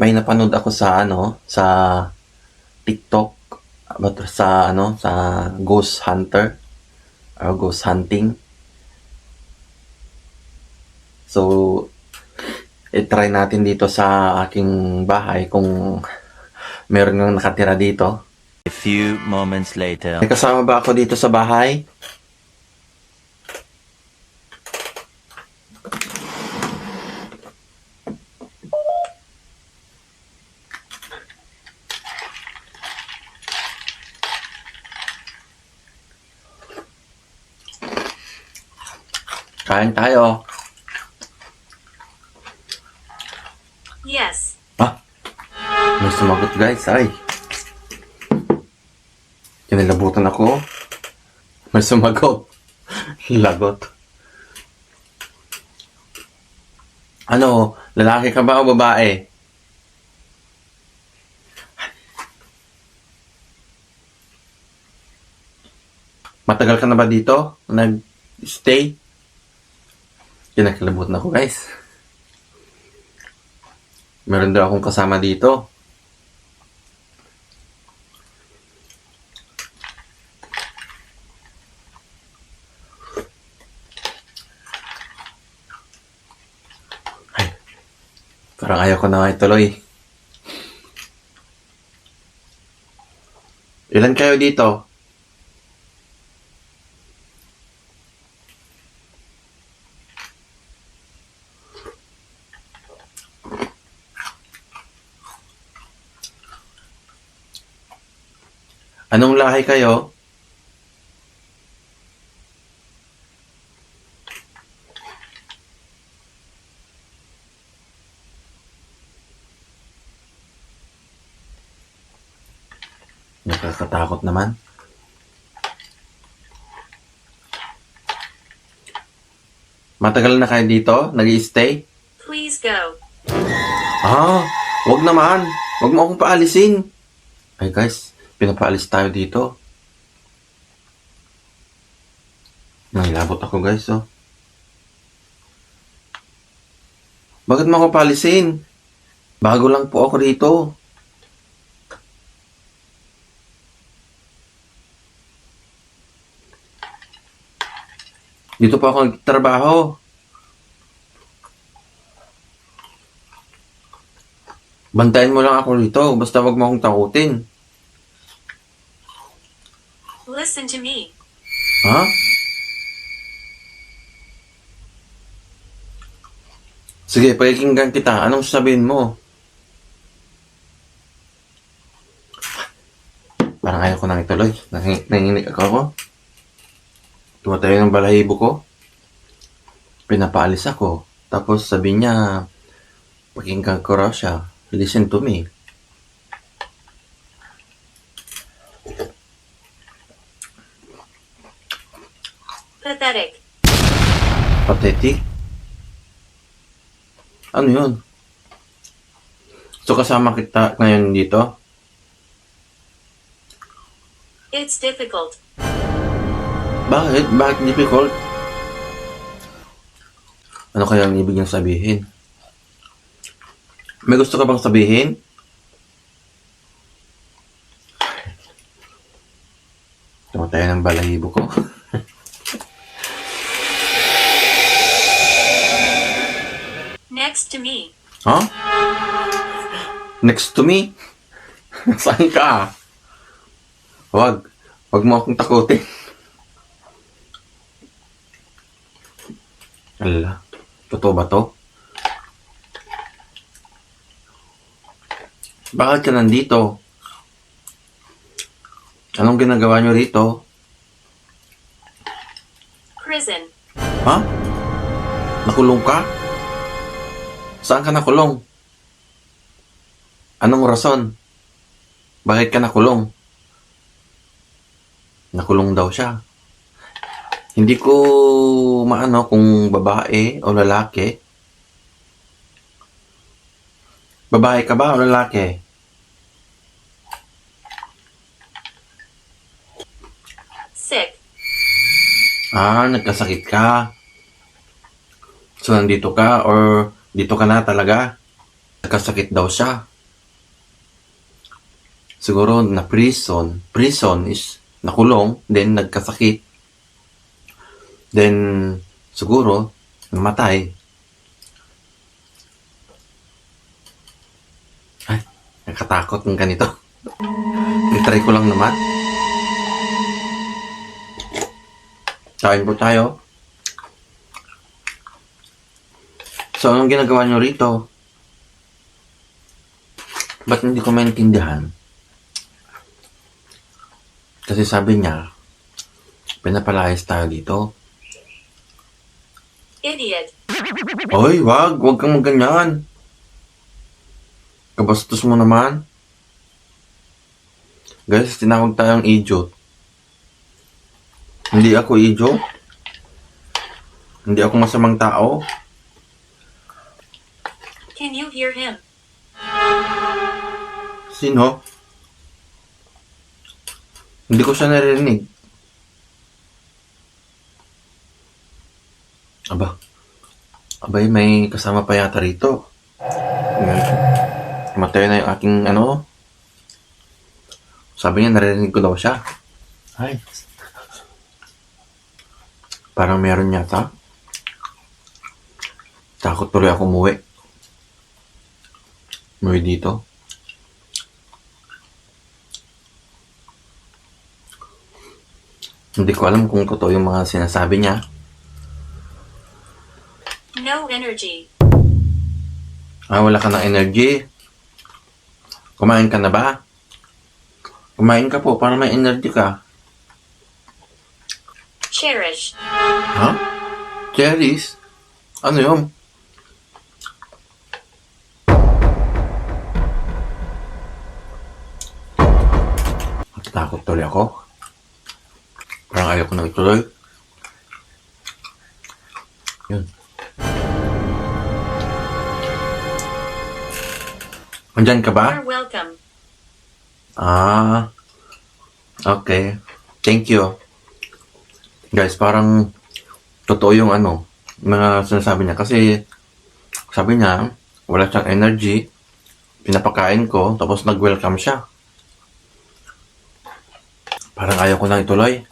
May napanood ako sa sa TikTok about sa ghost hunter or ghost hunting. So, i-try natin dito sa aking bahay kung meron nang nakatira dito. A few moments later. May kasama ba ako dito sa bahay? Kain tayo. Yes. May sumagot guys, ay. Kinilabutan ako. May sumagot. Lagot. Ano, lalaki ka ba o babae? Matagal ka na ba dito? Nag-stay? Kinakalabutan ako guys. Meron daw akong kasama dito. Ay, parang ayaw ko na nga ituloy. Ilan kayo dito? Anong lahi kayo? Nakakatakot naman. Matagal na kayo dito? Nag-i-stay? Please go. Wag naman. Wag mo akong paalisin. Ay guys, pinapaalis tayo dito. Nangilabot ako guys, oh. Bakit mo ako paalisin? Bago lang po ako dito. Dito po ako nagtatrabaho. Bantayan mo lang ako dito. Basta wag mo akong takutin. Listen to me. Ha? Sige, pakikinggan kita. Anong sabihin mo? Parang ayaw ko nang ituloy. Nanginig ako. Tumatayo ng balahibo ko. Pinapaalis ako. Tapos sabi niya, pakinggan ko raw siya. Listen to me. Pathetic. Pathetic? Ano yun? So kasama kita ngayon dito? It's difficult. Bakit? Bakit difficult? Ano kaya ang ibig niyang sabihin? May gusto ka bang sabihin? Tumatayo ng balahibo ko. Next to me. Ha? Next to me? Saan ka? Wag. Wag mo akong takutin. Ala. Totoo ba to? Bakit ka nandito? Anong ginagawa nyo rito? Prison. Ha? Nakulong ka? Saan ka nakulong? Anong rason? Bakit ka nakulong? Nakulong daw siya. Hindi ko maano kung babae o lalaki. Babae ka ba o lalaki? Sick. Nagkasakit ka. So, nandito ka or dito ka na talaga? Nagkasakit daw siya. siguro na prison. Prison is nakulong, then nagkasakit. Then, siguro, namatay. Ay, nakatakot ng ganito. I-try ko lang naman. Kain po tayo. So, anong ginagawa nyo rito? Ba't hindi ko maintindihan? Kasi sabi niya, pinapalayas tayo dito. Idiot. Oy, wag kang maganyan. Kabastos mo naman. Guys, tinawag tayong idiot. Hindi ako idiot. Hindi ako masamang tao. Can you hear him? Sino? Hindi ko siya naririnig. Abay, may kasama pa yata rito. Matay na yung aking Sabi niya, naririnig ko daw siya. Ay. Parang meron yata. Takot tuloy ako umuwi. Umuwi dito. Hindi ko alam kung totoo yung mga sinasabi niya. No energy. Wala ka ng energy. Kumain ka na ba? Kumain ka po para may energy ka. Cherish. Ha? Cherries? Ano yun? Takot tuloy ako. Parang ayaw ko na ituloy. Yun. Andyan ka ba? You're welcome. Okay. Thank you. Guys, parang totoo yung mga sinasabi niya. Kasi sabi niya, wala siyang energy. Pinapakain ko, tapos nag-welcome siya. Parang ayaw ko na ituloy.